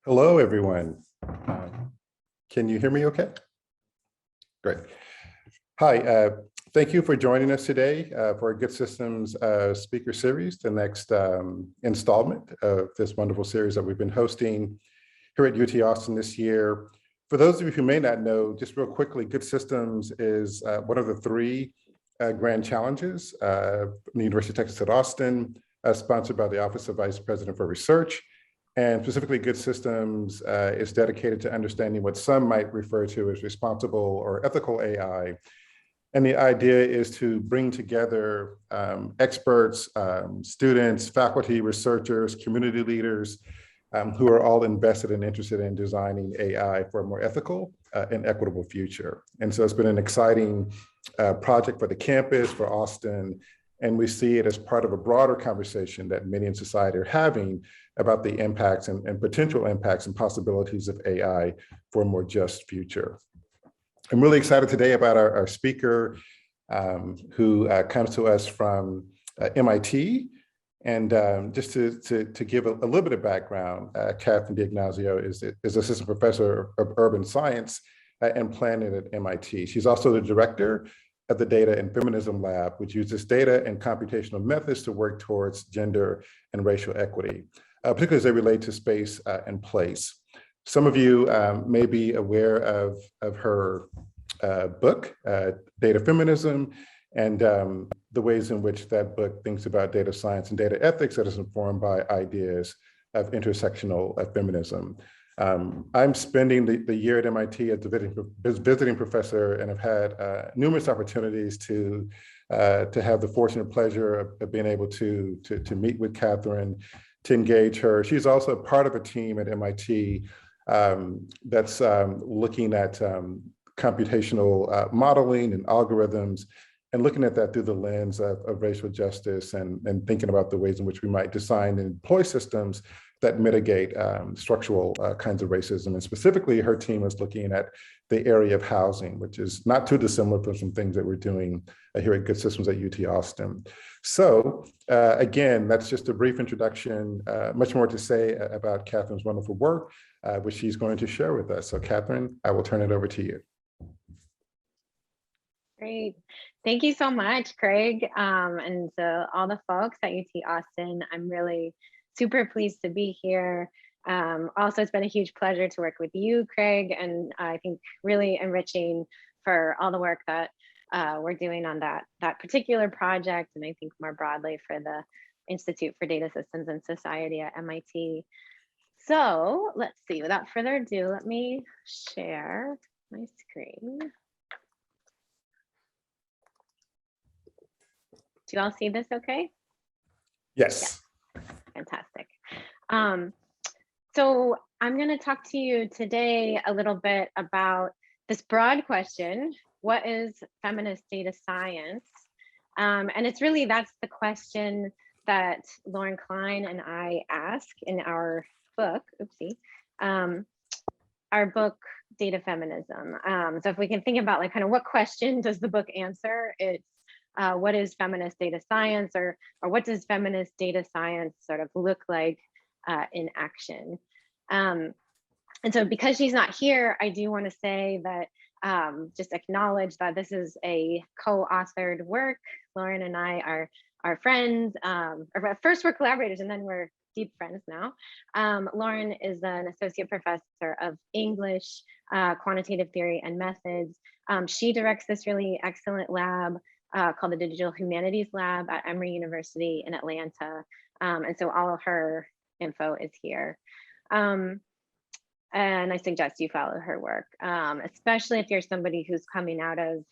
Hello, everyone. Can you hear me okay? Great. Hi, thank you for joining us today for Good Systems speaker series, the next installment of this wonderful series that we've been hosting here at UT Austin this year. For those of you who may not know, just real quickly, Good Systems is one of the three grand challenges from the University of Texas at Austin, sponsored by the Office of Vice President for Research. And specifically, Good Systems is dedicated to understanding what some might refer to as responsible or ethical AI. And the idea is to bring together experts, students, faculty, researchers, community leaders, who are all invested and interested in designing AI for a more ethical and equitable future. And so it's been an exciting project for the campus, for Austin, and we see it as part of a broader conversation that many in society are having about the impacts and potential impacts and possibilities of AI for a more just future. I'm really excited today about our speaker who comes to us from MIT. And just to give a little bit of background, Catherine D'Ignazio is Assistant Professor of Urban Science and Planning at MIT. She's also the director of the Data Feminism Lab, which uses data and computational methods to work towards gender and racial equity, particularly as they relate to space and place. Some of you may be aware of her book, Data Feminism, and the ways in which that book thinks about data science and data ethics that is informed by ideas of intersectional feminism. I'm spending the year at MIT as a visiting professor and have had numerous opportunities to have the fortunate pleasure of being able to meet with Catherine, to engage her. She's also a part of a team at MIT that's looking at computational modeling and algorithms, and looking at that through the lens of racial justice and thinking about the ways in which we might design and employ systems that mitigate structural kinds of racism. And specifically, her team is looking at the area of housing, which is not too dissimilar from some things that we're doing here at Good Systems at UT Austin. So again, that's just a brief introduction, much more to say about Catherine's wonderful work, which she's going to share with us. So Catherine, I will turn it over to you. Great. Thank you so much, Craig, and to all the folks at UT Austin. I'm really super pleased to be here. Also, it's been a huge pleasure to work with you, Craig, and I think really enriching for all the work that we're doing on that particular project, and I think more broadly for the Institute for Data Systems and Society at MIT. So let's see, without further ado, let me share my screen. Do you all see this okay? Yes. Yeah. Fantastic. So I'm going to talk to you today a little bit about this broad question: what is feminist data science? And it's really, that's the question that Lauren Klein and I ask in our book, our book, Data Feminism. So if we can think about like kind of what question does the book answer, it's what is feminist data science, or what does feminist data science sort of look like in action? And so because she's not here, I do want to say that just acknowledge that this is a co-authored work. Lauren and I are friends, or first we're collaborators and then we're deep friends now. Lauren is an associate professor of English, quantitative theory and methods. She directs this really excellent lab called the Digital Humanities Lab at Emory University in Atlanta. And so all of her info is here. And I suggest you follow her work, especially if you're somebody who's coming out of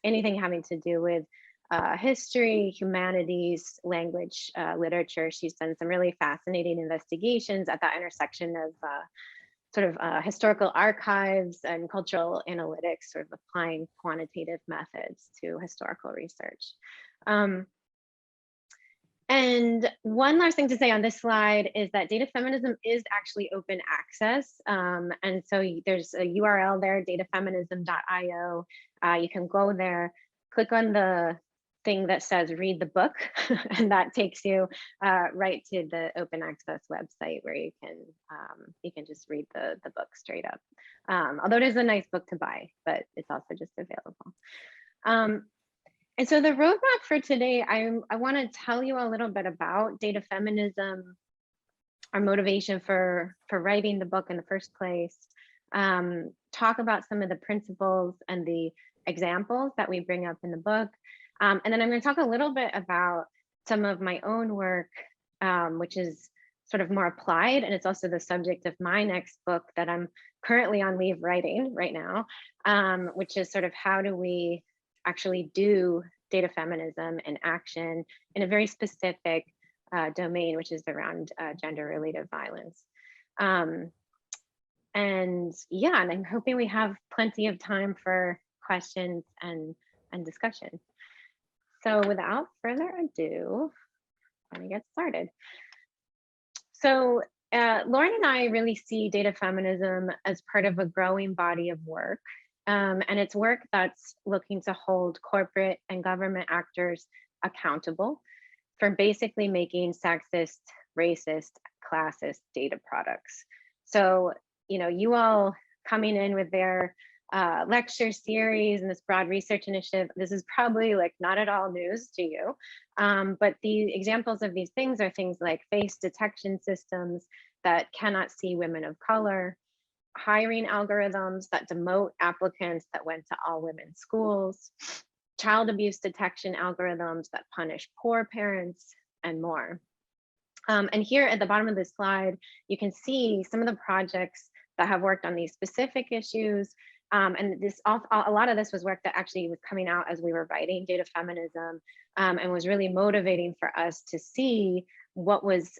anything having to do with history, humanities, language, literature. She's done some really fascinating investigations at that intersection of sort of historical archives and cultural analytics, sort of applying quantitative methods to historical research. And one last thing to say on this slide is that data feminism is actually open access. And so there's a URL there, datafeminism.io. You can go there, click on the thing that says read the book, and that takes you right to the open access website where you can just read the book straight up. Although it is a nice book to buy, but it's also just available. And so the roadmap for today, I want to tell you a little bit about data feminism, our motivation for writing the book in the first place, talk about some of the principles and the examples that we bring up in the book. And then I'm going to talk a little bit about some of my own work, which is sort of more applied, and it's also the subject of my next book that I'm currently on leave writing right now, which is sort of how do we actually do data feminism in action in a very specific domain, which is around gender-related violence. And yeah, and I'm hoping we have plenty of time for questions and discussion. So without further ado, let me get started. So Lauren and I really see data feminism as part of a growing body of work. And it's work that's looking to hold corporate and government actors accountable for basically making sexist, racist, classist data products. So, you know, you all coming in with their lecture series and this broad research initiative, this is probably like not at all news to you. But the examples of these things are things like face detection systems that cannot see women of color, hiring algorithms that demote applicants that went to all women's schools, child abuse detection algorithms that punish poor parents, and more. And here at the bottom of this slide, you can see some of the projects that have worked on these specific issues. And this, a lot of this was work that actually was coming out as we were writing data feminism, and was really motivating for us to see what was,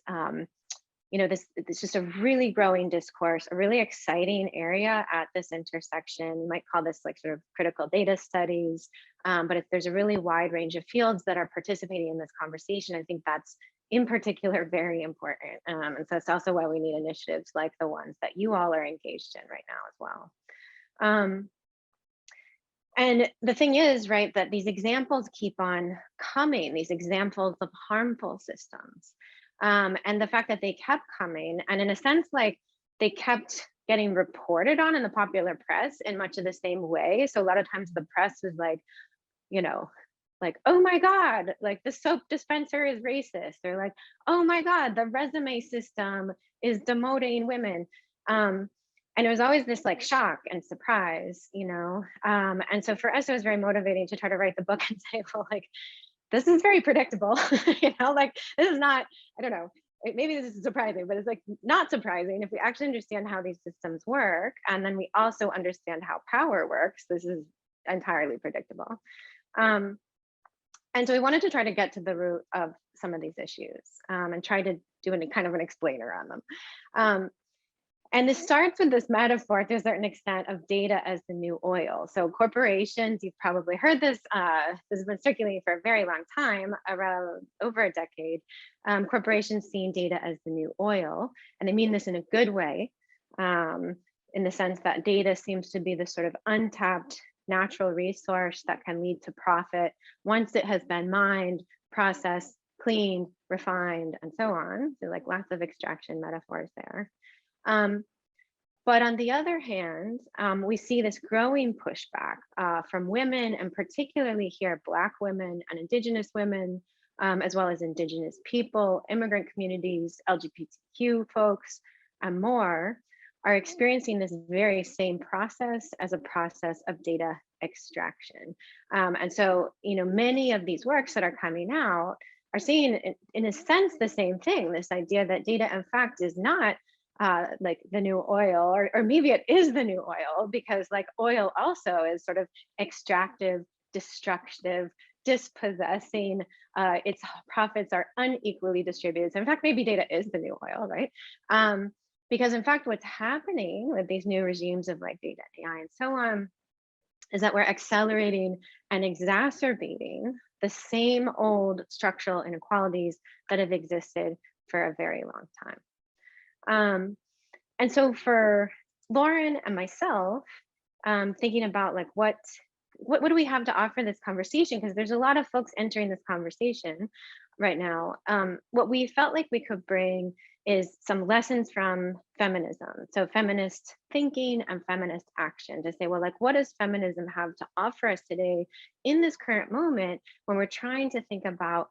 you know, this just a really growing discourse, a really exciting area at this intersection. You might call this like sort of critical data studies, but there's a really wide range of fields that are participating in this conversation. I think that's in particular very important. And so that's also why we need initiatives like the ones that you all are engaged in right now as well. And the thing is, right, that these examples keep on coming, these examples of harmful systems. And the fact that they kept coming, and in a sense, like they kept getting reported on in the popular press in much of the same way. So a lot of times the press was like, you know, like, oh my God, like the soap dispenser is racist, or like, oh my God, the resume system is demoting women. And it was always this like shock and surprise, you know? And so for us, it was very motivating to try to write the book and say, well, like, this is very predictable, you know, like this is not, I don't know, maybe this is surprising, but it's like not surprising if we actually understand how these systems work. And then we also understand how power works. This is entirely predictable. And so we wanted to try to get to the root of some of these issues, and try to do any kind of an explainer on them. And this starts with this metaphor to a certain extent of data as the new oil. So corporations, you've probably heard this, this has been circulating for a very long time, around over a decade. Corporations seeing data as the new oil, and they mean this in a good way, in the sense that data seems to be the sort of untapped natural resource that can lead to profit once it has been mined, processed, cleaned, refined, and so on. So like lots of extraction metaphors there. But on the other hand, we see this growing pushback from women, and particularly here, Black women and Indigenous women, as well as Indigenous people, immigrant communities, LGBTQ folks, and more, are experiencing this very same process as a process of data extraction. And so, you know, many of these works that are coming out are seeing, in a sense, the same thing, this idea that data, in fact, is not like the new oil, or maybe it is the new oil, because like oil also is sort of extractive, destructive, dispossessing. Its profits are unequally distributed. So in fact, maybe data is the new oil, right? Because in fact, what's happening with these new regimes of like data, AI, and so on, is that we're accelerating and exacerbating the same old structural inequalities that have existed for a very long time. And so for Lauren and myself, thinking about like what what do we have to offer this conversation? Because there's a lot of folks entering this conversation right now. What we felt like we could bring is some lessons from feminism. So feminist thinking and feminist action to say, well, like, what does feminism have to offer us today in this current moment when we're trying to think about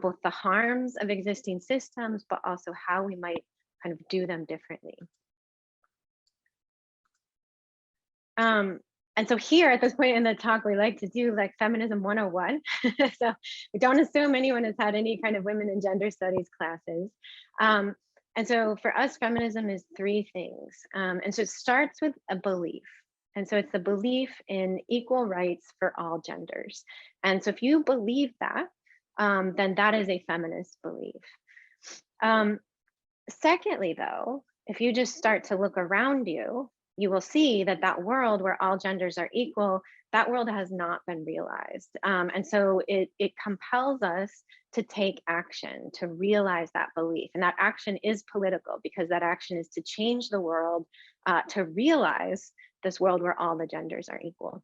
both the harms of existing systems, but also how we might kind of do them differently. And so here at this point in the talk, we like to do like feminism 101. So we don't assume anyone has had any kind of women and gender studies classes. And so for us, feminism is three things. And so it starts with a belief. And so it's the belief in equal rights for all genders. And so if you believe that, then that is a feminist belief. Secondly, though, if you just start to look around you, you will see that that world where all genders are equal, that world has not been realized. And so it compels us to take action, to realize that belief. And that action is political, because that action is to change the world, to realize this world where all the genders are equal.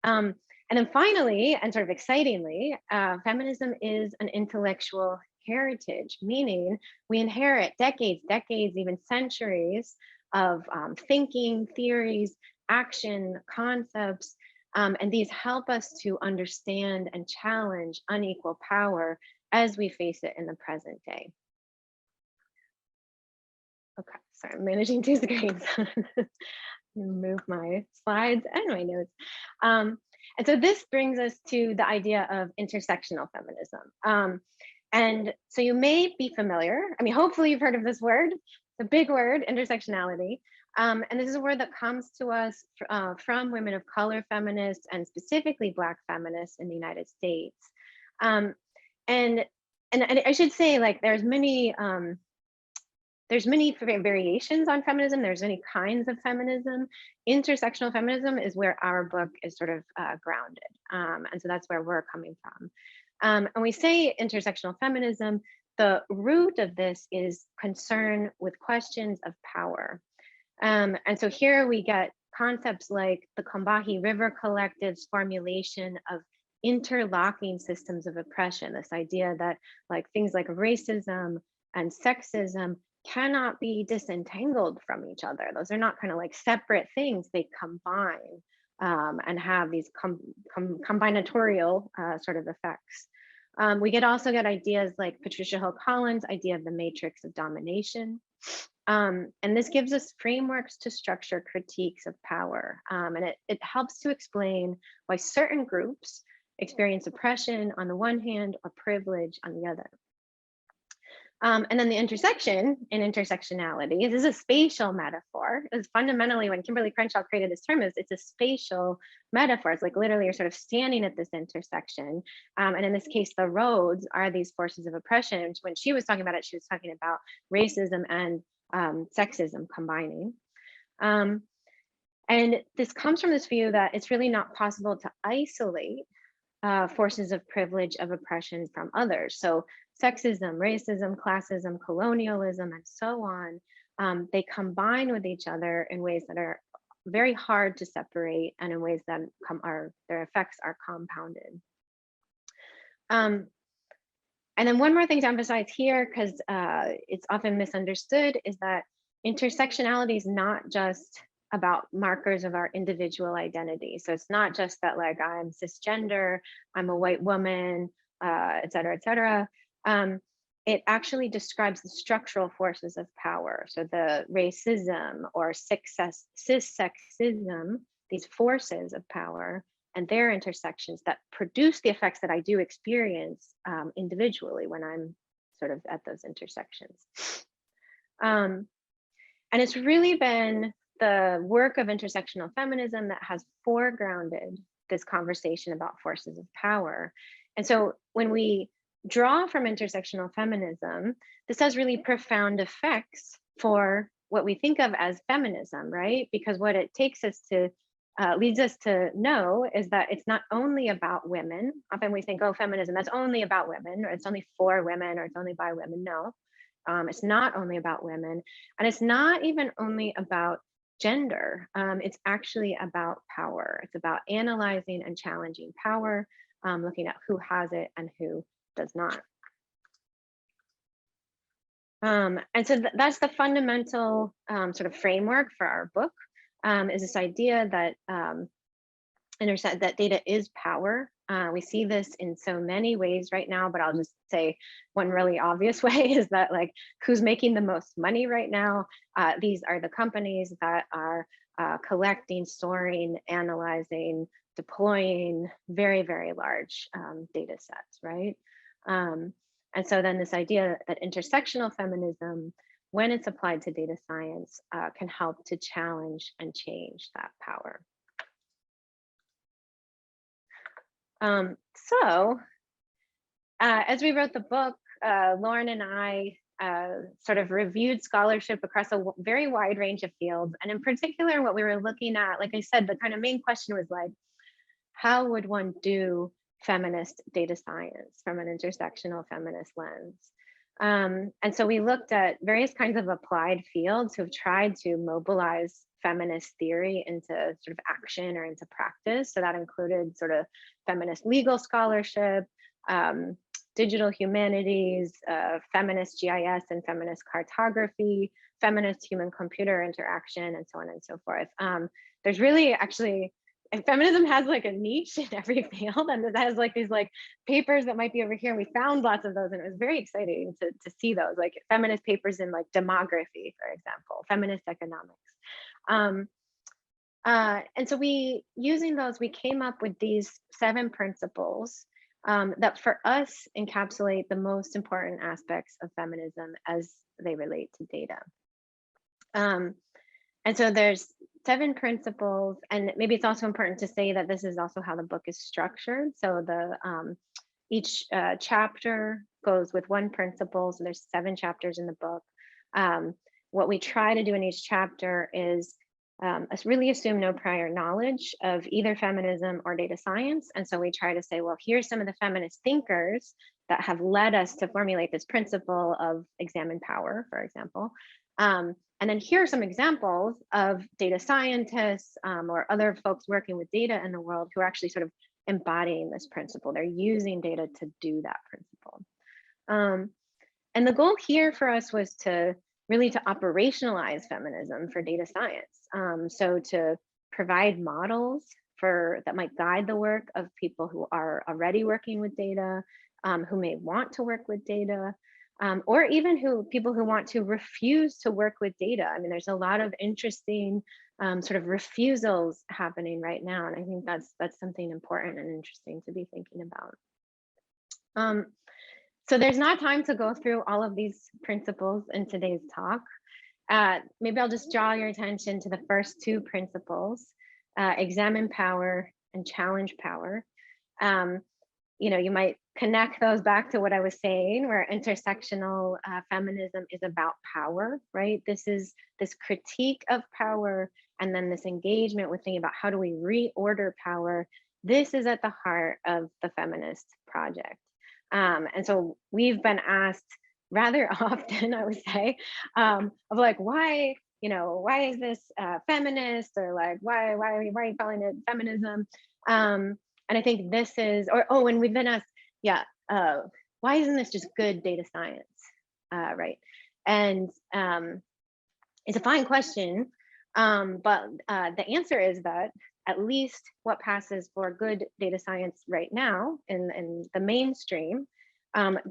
And then finally, and sort of excitingly, feminism is an intellectual heritage, meaning we inherit decades, even centuries of thinking, theories, action, concepts, and these help us to understand and challenge unequal power as we face it in the present day. Okay, sorry, I'm managing two screens. Move my slides and my notes. And so this brings us to the idea of intersectional feminism. And so you may be familiar, I mean, hopefully you've heard of this word, the big word, intersectionality. And this is a word that comes to us from women of color feminists, and specifically Black feminists in the United States. And I should say, like, there's many variations on feminism. There's many kinds of feminism. Intersectional feminism is where our book is sort of grounded. And so that's where we're coming from. And we say intersectional feminism, the root of this is concern with questions of power. And so here we get concepts like the Combahee River Collective's formulation of interlocking systems of oppression, this idea that like things like racism and sexism cannot be disentangled from each other. Those are not kind of like separate things, they combine and have these combinatorial sort of effects. We also get ideas like Patricia Hill Collins' idea of the matrix of domination. And this gives us frameworks to structure critiques of power. And it helps to explain why certain groups experience oppression on the one hand or privilege on the other. And then the intersection in intersectionality, this is a spatial metaphor. It's fundamentally, when Kimberly Crenshaw created this term, it's a spatial metaphor. It's like literally you're sort of standing at this intersection. And in this case, the roads are these forces of oppression. When she was talking about it, she was talking about racism and sexism combining. And this comes from this view that it's really not possible to isolate forces of privilege, of oppression from others. So sexism, racism, classism, colonialism, and so on, they combine with each other in ways that are very hard to separate, and in ways that their effects are compounded. And then one more thing to emphasize here, because it's often misunderstood, is that intersectionality is not just about markers of our individual identity. So it's not just that like I'm cisgender, I'm a white woman, et cetera, et cetera. It actually describes the structural forces of power. So the racism or cissexism, these forces of power and their intersections that produce the effects that I do experience individually when I'm sort of at those intersections. And it's really been the work of intersectional feminism that has foregrounded this conversation about forces of power. And so when we draw from intersectional feminism, this has really profound effects for what we think of as feminism, right? Because what it takes us to, leads us to know is that it's not only about women. Often we think, oh, feminism, that's only about women, or it's only for women, or it's only by women. No, it's not only about women. And it's not even only about gender. It's actually about power. It's about analyzing and challenging power, looking at who has it and who does not. And so that's the fundamental sort of framework for our book, is this idea that that data is power. We see this in so many ways right now, but I'll just say one really obvious way is that, like, who's making the most money right now? These are the companies that are collecting, storing, analyzing, deploying very, very large data sets, right? And so then this idea that intersectional feminism, when it's applied to data science, can help to challenge and change that power. As we wrote the book, Lauren and I sort of reviewed scholarship across a very wide range of fields. And in particular, what we were looking at, like I said, the kind of main question was like, how would one do feminist data science from an intersectional feminist lens? And so we looked at various kinds of applied fields who've tried to mobilize feminist theory into sort of action or into practice. So that included sort of feminist legal scholarship, digital humanities, feminist GIS and feminist cartography, feminist human-computer interaction, and so on and so forth. There's really actually, and feminism has like a niche in every field, and it has like these like papers that might be over here. And we found lots of those, and it was very exciting to see those, like feminist papers in like demography, for example, feminist economics. And so using those, we came up with these 7 principles that for us encapsulate the most important aspects of feminism as they relate to data. And so there's 7 principles, and maybe it's also important to say that this is also how the book is structured. So each chapter goes with 1 principle. So there's 7 chapters in the book. What we try to do in each chapter is really assume no prior knowledge of either feminism or data science. And so we try to say, well, here's some of the feminist thinkers that have led us to formulate this principle of examine power, for example. And then here are some examples of data scientists or other folks working with data in the world who are actually sort of embodying this principle. They're using data to do that principle. And the goal here for us was to operationalize feminism for data science. So to provide models that might guide the work of people who are already working with data, who may want to work with data, or even people who want to refuse to work with data. I mean, there's a lot of interesting sort of refusals happening right now, and I think that's something important and interesting to be thinking about. So there's not time to go through all of these principles in today's talk. Maybe I'll just draw your attention to the first 2 principles, examine power and challenge power. You might connect those back to what I was saying, where intersectional feminism is about power, right? This is this critique of power, and then this engagement with thinking about how do we reorder power. This is at the heart of the feminist project. And so we've been asked rather often, I would say, of like, why is this feminist, or like, why are you calling it feminism? And I think this is, and we've been asked, why isn't this just good data science, right? And it's a fine question, but the answer is that at least what passes for good data science right now in the mainstream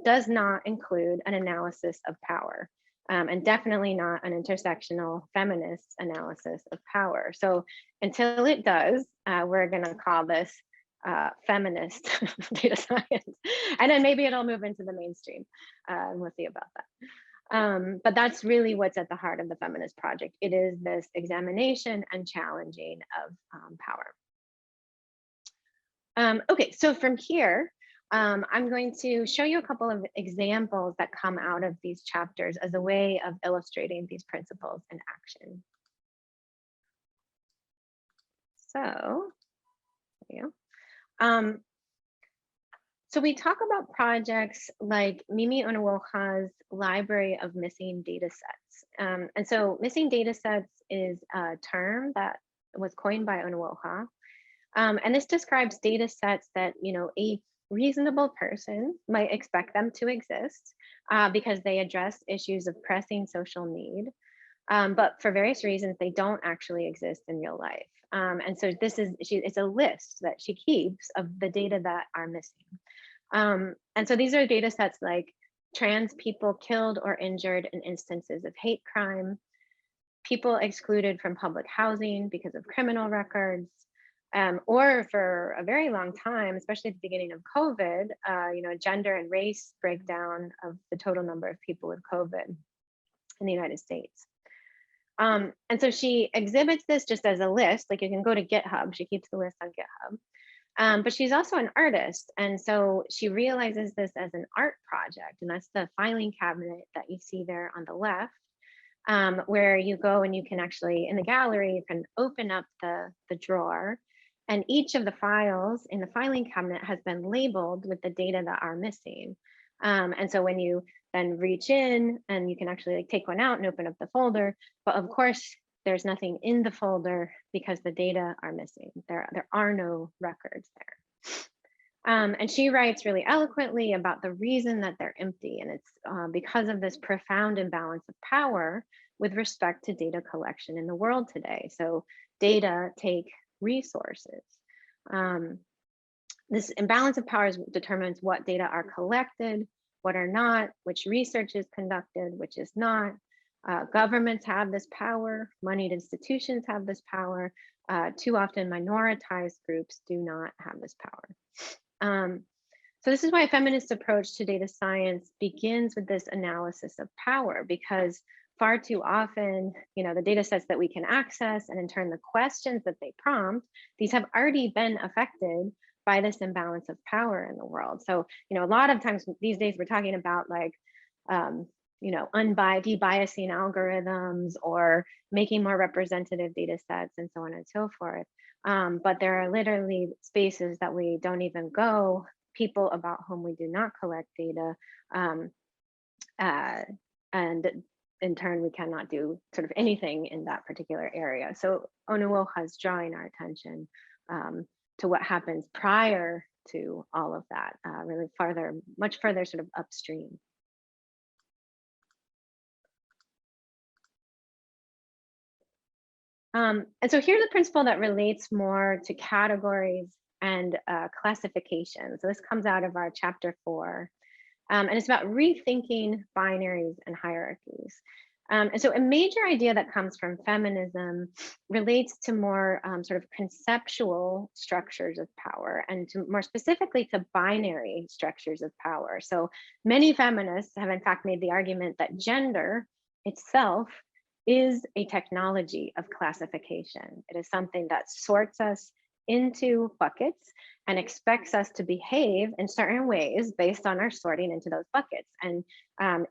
does not include an analysis of power, and definitely not an intersectional feminist analysis of power. So until it does, we're going to call this feminist data science, and then maybe it'll move into the mainstream, and we'll see about that. But that's really what's at the heart of the feminist project. It is this examination and challenging of power. Okay, so from here, I'm going to show you a couple of examples that come out of these chapters as a way of illustrating these principles in action. So, there you go. So we talk about projects like Mimi Onuoha's Library of Missing Data Sets. And so missing data sets is a term that was coined by Onuoha. And this describes data sets that, a reasonable person might expect them to exist because they address issues of pressing social need. But for various reasons, they don't actually exist in real life. And so it's a list that she keeps of the data that are missing. And so these are data sets like trans people killed or injured in instances of hate crime, people excluded from public housing because of criminal records, or for a very long time, especially at the beginning of COVID, gender and race breakdown of the total number of people with COVID in the United States. And so she exhibits this just as a list, like you can go to GitHub, she keeps the list on GitHub. But she's also an artist. And so she realizes this as an art project. And that's the filing cabinet that you see there on the left, where you go and you can actually, in the gallery, you can open up the drawer. And each of the files in the filing cabinet has been labeled with the data that are missing. And so when you then reach in and you can actually take one out and open up the folder, but of course, there's nothing in the folder because the data are missing. There are no records there. And she writes really eloquently about the reason that they're empty. And it's because of this profound imbalance of power with respect to data collection in the world today. So data take resources. This imbalance of powers determines what data are collected, what are not, which research is conducted, which is not. Governments have this power, moneyed institutions have this power. Too often minoritized groups do not have this power. So this is why a feminist approach to data science begins with this analysis of power, because far too often, the data sets that we can access and in turn the questions that they prompt, these have already been affected by this imbalance of power in the world. So, a lot of times these days we're talking about like, debiasing algorithms or making more representative data sets and so on and so forth. But there are literally spaces that we don't even go, people about whom we do not collect data. And in turn, we cannot do sort of anything in that particular area. So Onuoha is drawing our attention to what happens prior to all of that, really much further sort of upstream. And so here's a principle that relates more to categories and classification. So this comes out of our chapter 4, and it's about rethinking binaries and hierarchies. And so a major idea that comes from feminism relates to more sort of conceptual structures of power, and more specifically to binary structures of power. So many feminists have in fact made the argument that gender itself is a technology of classification. It is something that sorts us into buckets and expects us to behave in certain ways based on our sorting into those buckets. And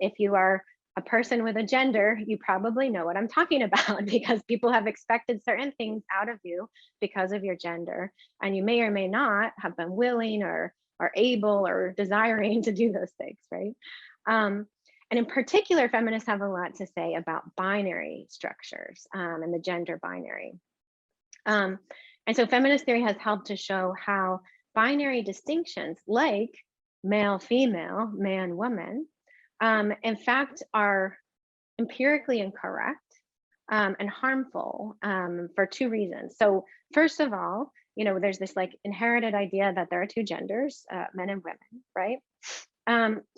if you are a person with a gender, you probably know what I'm talking about, because people have expected certain things out of you because of your gender, and you may or may not have been willing or able or desiring to do those things, right? And in particular, feminists have a lot to say about binary structures and the gender binary. And so feminist theory has helped to show how binary distinctions like male, female, man, woman, in fact, are empirically incorrect and harmful for two reasons. So first of all, there's this like inherited idea that there are two genders, men and women, right?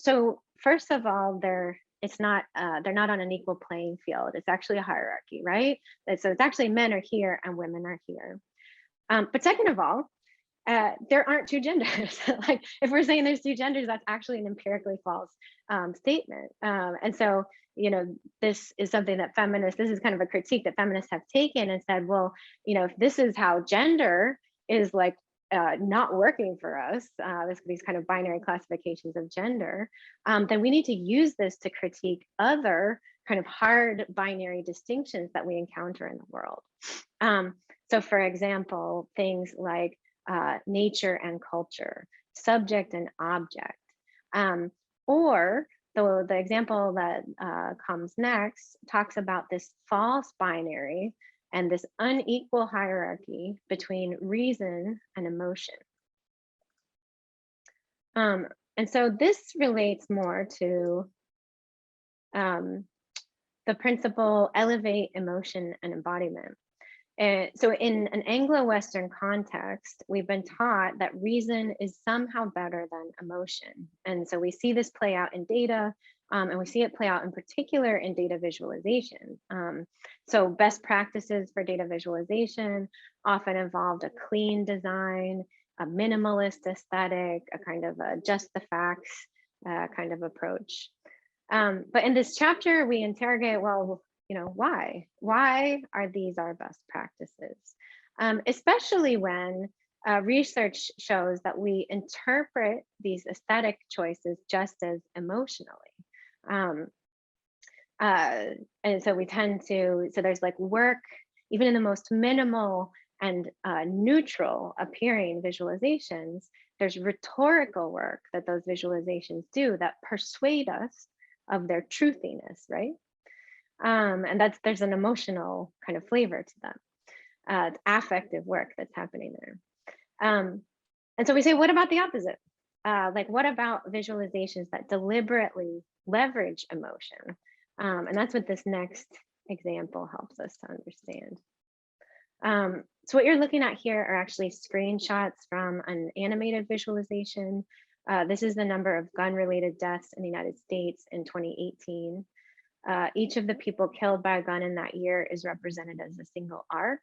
So first of all, they're not on an equal playing field. It's actually a hierarchy, right? So it's actually men are here and women are here. But second of all, there aren't two genders. Like if we're saying there's two genders, that's actually an empirically false statement. And so, this is something that this is kind of a critique that feminists have taken and said, well, if this is how gender is like not working for us, these kind of binary classifications of gender, then we need to use this to critique other kind of hard binary distinctions that we encounter in the world. So for example, things like nature and culture. subject and object. Or the example that comes next talks about this false binary and this unequal hierarchy between reason and emotion. And so this relates more to the principle elevate emotion and embodiment. So in an Anglo-Western context, we've been taught that reason is somehow better than emotion. And so we see this play out in data, and we see it play out in particular in data visualization. So best practices for data visualization often involved a clean design, a minimalist aesthetic, a kind of a just the facts kind of approach. But in this chapter, we interrogate, well, why? Why are these our best practices? Especially when research shows that we interpret these aesthetic choices just as emotionally. And so we tend to, so there's like work, even in the most minimal and neutral appearing visualizations, there's rhetorical work that those visualizations do that persuade us of their truthiness, right? And there's an emotional kind of flavor to them. It's affective work that's happening there. And so we say, what about the opposite? Like, what about visualizations that deliberately leverage emotion? And that's what this next example helps us to understand. So what you're looking at here are actually screenshots from an animated visualization. This is the number of gun-related deaths in the United States in 2018. Each of the people killed by a gun in that year is represented as a single arc,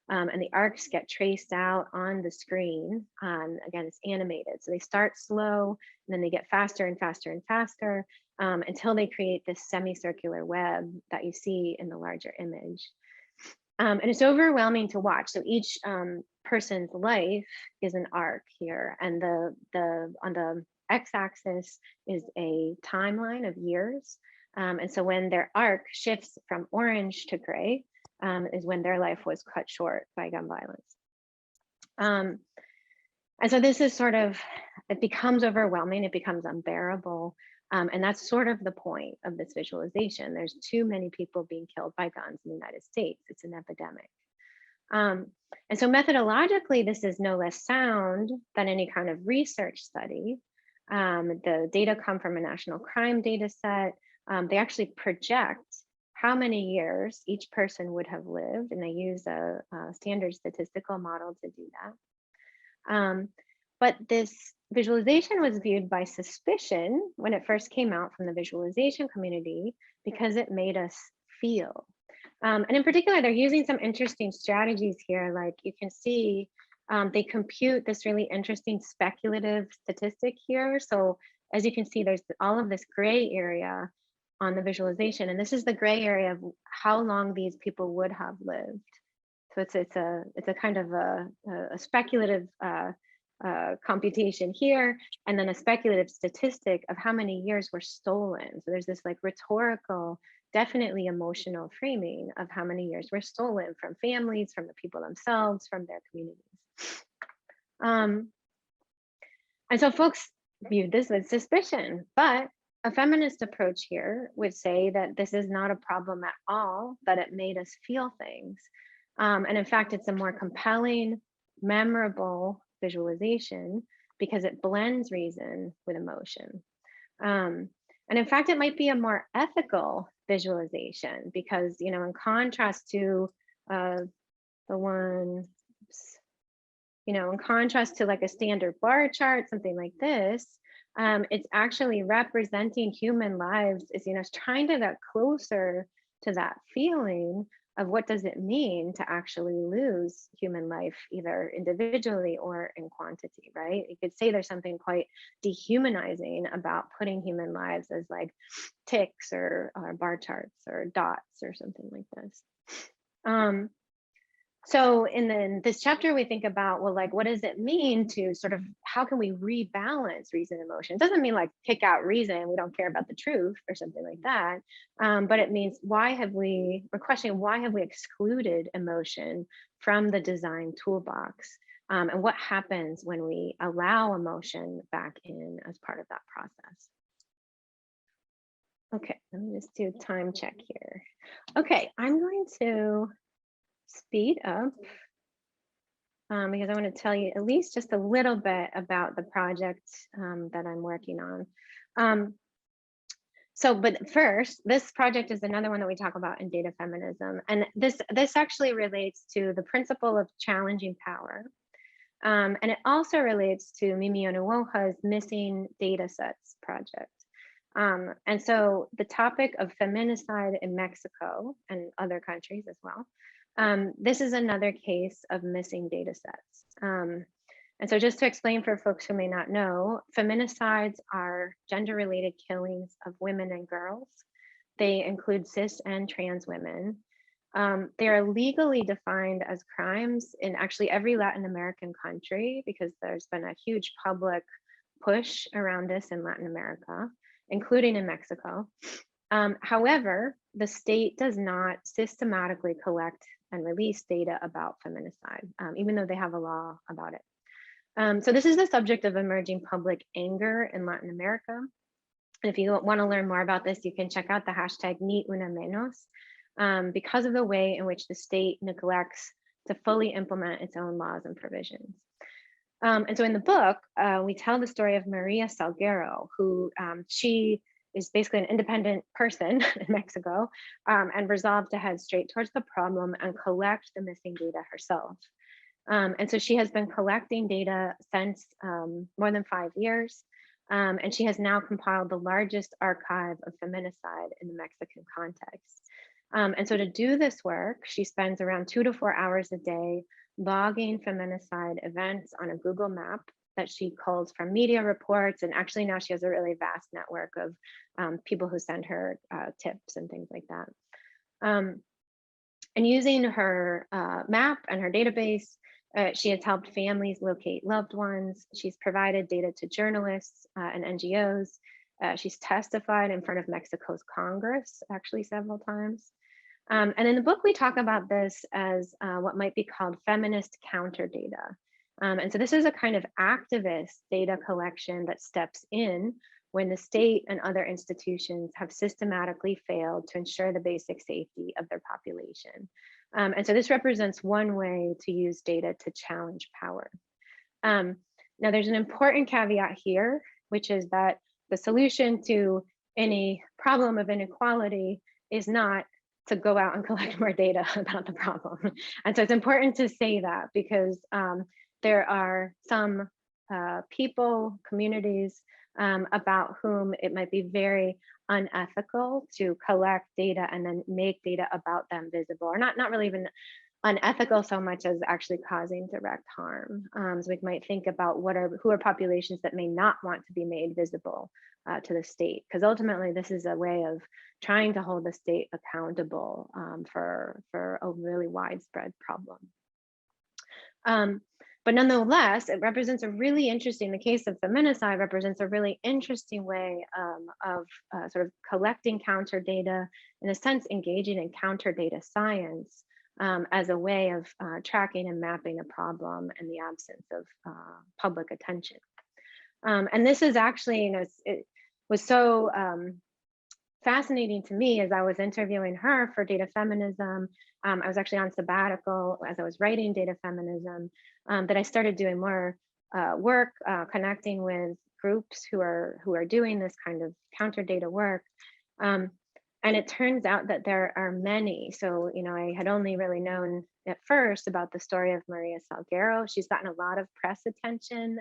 and the arcs get traced out on the screen. Again, it's animated, so they start slow, and then they get faster and faster and faster until they create this semicircular web that you see in the larger image. And it's overwhelming to watch. So each person's life is an arc here, and on the x-axis is a timeline of years. And so when their arc shifts from orange to gray is when their life was cut short by gun violence. And so this is sort of, it becomes overwhelming, it becomes unbearable. And that's sort of the point of this visualization. There's too many people being killed by guns in the United States. It's an epidemic. And so methodologically, this is no less sound than any kind of research study. The data come from a national crime data set. They actually project how many years each person would have lived, and they use a standard statistical model to do that. But this visualization was viewed by suspicion when it first came out from the visualization community because it made us feel. And in particular, they're using some interesting strategies here. Like you can see, they compute this really interesting speculative statistic here. So as you can see, there's all of this gray area on the visualization, and this is the gray area of how long these people would have lived. So it's a kind of a speculative computation here, and then a speculative statistic of how many years were stolen. So there's this like rhetorical, definitely emotional framing of how many years were stolen from families, from the people themselves, from their communities. And so folks viewed this with suspicion, but a feminist approach here would say that this is not a problem at all, that it made us feel things. And in fact, it's a more compelling, memorable visualization because it blends reason with emotion. And in fact, it might be a more ethical visualization because, in contrast to the one, in contrast to like a standard bar chart, something like this, it's actually representing human lives, is trying to get closer to that feeling of what does it mean to actually lose human life, either individually or in quantity, right? You could say there's something quite dehumanizing about putting human lives as like ticks or bar charts or dots or something like this. So in this chapter, we think about, well, like, what does it mean to sort of, how can we rebalance reason and emotion? It doesn't mean like kick out reason, we don't care about the truth or something like that. But it means we're questioning why have we excluded emotion from the design toolbox? and what happens when we allow emotion back in as part of that process. Okay, let me just do a time check here. Okay, I'm going to speed up because I want to tell you at least just a little bit about the project that I'm working on. But first, this project is another one that we talk about in data feminism. And this actually relates to the principle of challenging power. And it also relates to Mimi Onuoha's Missing Datasets project. And so the topic of feminicide in Mexico and other countries as well, this is another case of missing datasets. And so just to explain for folks who may not know, feminicides are gender-related killings of women and girls. They include cis and trans women. They are legally defined as crimes in actually every Latin American country because there's been a huge public push around this in Latin America, including in Mexico. However, the state does not systematically collect and release data about feminicide, even though they have a law about it. So this is the subject of emerging public anger in Latin America. And if you want to learn more about this, you can check out the hashtag Ni Una Menos, because of the way in which the state neglects to fully implement its own laws and provisions. And so in the book, we tell the story of Maria Salguero, who she is basically an independent person in Mexico and resolved to head straight towards the problem and collect the missing data herself. And so she has been collecting data since more than 5 years. And she has now compiled the largest archive of feminicide in the Mexican context. And so to do this work, she spends around 2 to 4 hours a day logging feminicide events on a Google map that she culls from media reports. And actually now she has a really vast network of people who send her tips and things like that. And using her map and her database, she has helped families locate loved ones. She's provided data to journalists and NGOs. She's testified in front of Mexico's Congress actually several times. And in the book, we talk about this as what might be called feminist counter data. And so this is a kind of activist data collection that steps in when the state and other institutions have systematically failed to ensure the basic safety of their population. And so this represents one way to use data to challenge power. Now there's an important caveat here, which is that the solution to any problem of inequality is not to go out and collect more data about the problem. And so it's important to say that because there are some people, communities about whom it might be very unethical to collect data and then make data about them visible, or not really even unethical so much as actually causing direct harm. So we might think about who are populations that may not want to be made visible to the state, because ultimately this is a way of trying to hold the state accountable for a really widespread problem. But nonetheless, it represents a really interesting, the case of feminicide represents a really interesting way of sort of collecting counter data, in a sense, engaging in counter data science as a way of tracking and mapping a problem in the absence of public attention. And this is actually, it was so fascinating to me as I was interviewing her for Data Feminism. I was actually on sabbatical as I was writing Data Feminism, that I started doing more work connecting with groups who are doing this kind of counter data work. And it turns out that there are many. So, I had only really known at first about the story of Maria Salguero. She's gotten a lot of press attention,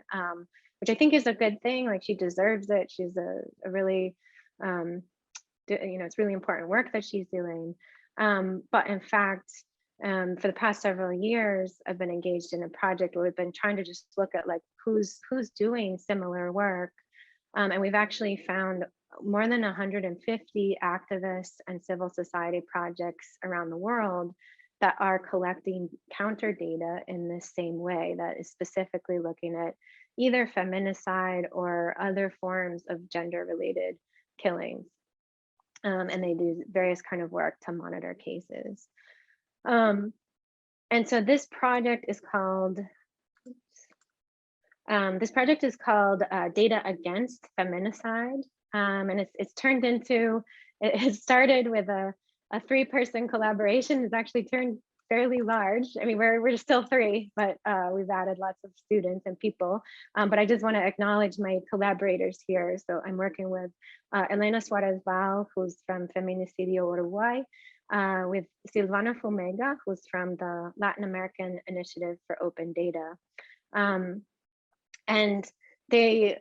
which I think is a good thing. Like, she deserves it. She's a really, it's really important work that she's doing. But in fact, for the past several years, I've been engaged in a project where we've been trying to just look at like who's doing similar work. And we've actually found more than 150 activists and civil society projects around the world that are collecting counter data in this same way, that is specifically looking at either feminicide or other forms of gender-related killings. And they do various kind of work to monitor cases. And so this project is called, This project is called Data Against Feminicide, and it's turned into, it started with a 3-person collaboration. It's actually turned fairly large. I mean, we're still 3, but we've added lots of students and people. But I just want to acknowledge my collaborators here. So I'm working with Elena Suarez Val, who's from Feminicidio Uruguay, with Silvana Fumega, who's from the Latin American Initiative for Open Data. And they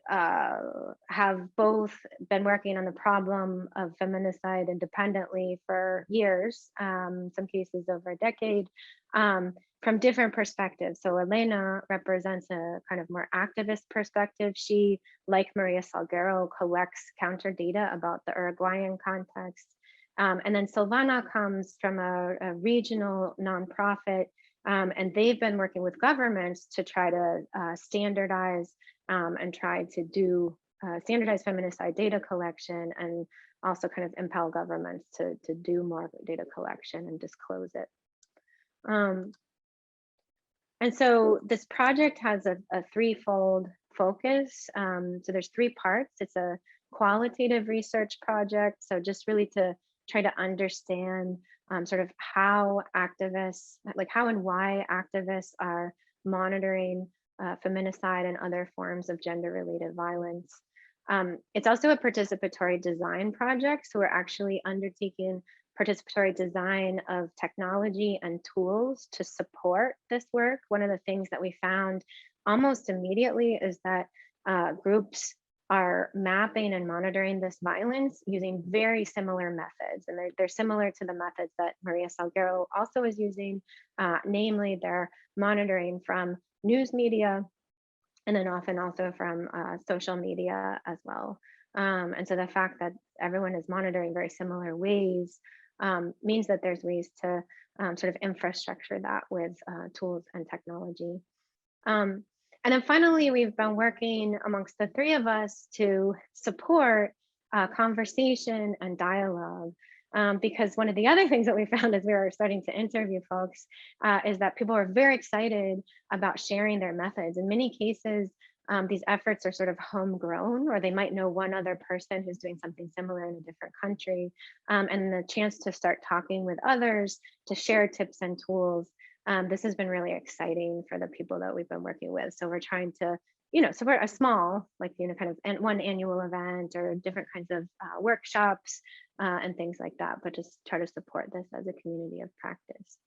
have both been working on the problem of feminicide independently for years, some cases over a decade, from different perspectives. So Elena represents a kind of more activist perspective. She, like Maria Salguero, collects counter data about the Uruguayan context. And then Silvana comes from a regional nonprofit, and they've been working with governments to try to standardize and try to do standardized feminicide data collection, and also kind of impel governments to do more data collection and disclose it. And so this project has a threefold focus. So there's 3 parts. It's a qualitative research project. So just really to try to understand sort of how activists, like how and why activists are monitoring feminicide and other forms of gender-related violence. It's also a participatory design project. So we're actually undertaking participatory design of technology and tools to support this work. One of the things that we found almost immediately is that groups are mapping and monitoring this violence using very similar methods. And they're similar to the methods that Maria Salguero also is using, namely they're monitoring from news media, and then often also from social media as well. And so the fact that everyone is monitoring very similar ways means that there's ways to sort of infrastructure that with tools and technology. And then finally, we've been working amongst the 3 of us to support conversation and dialogue. Because one of the other things that we found as we were starting to interview folks is that people are very excited about sharing their methods. In many cases, these efforts are sort of homegrown, or they might know one other person who's doing something similar in a different country. And the chance to start talking with others, to share tips and tools. This has been really exciting for the people that we've been working with. So we're trying to, support a small, kind of one annual event or different kinds of workshops and things like that, but just try to support this as a community of practice.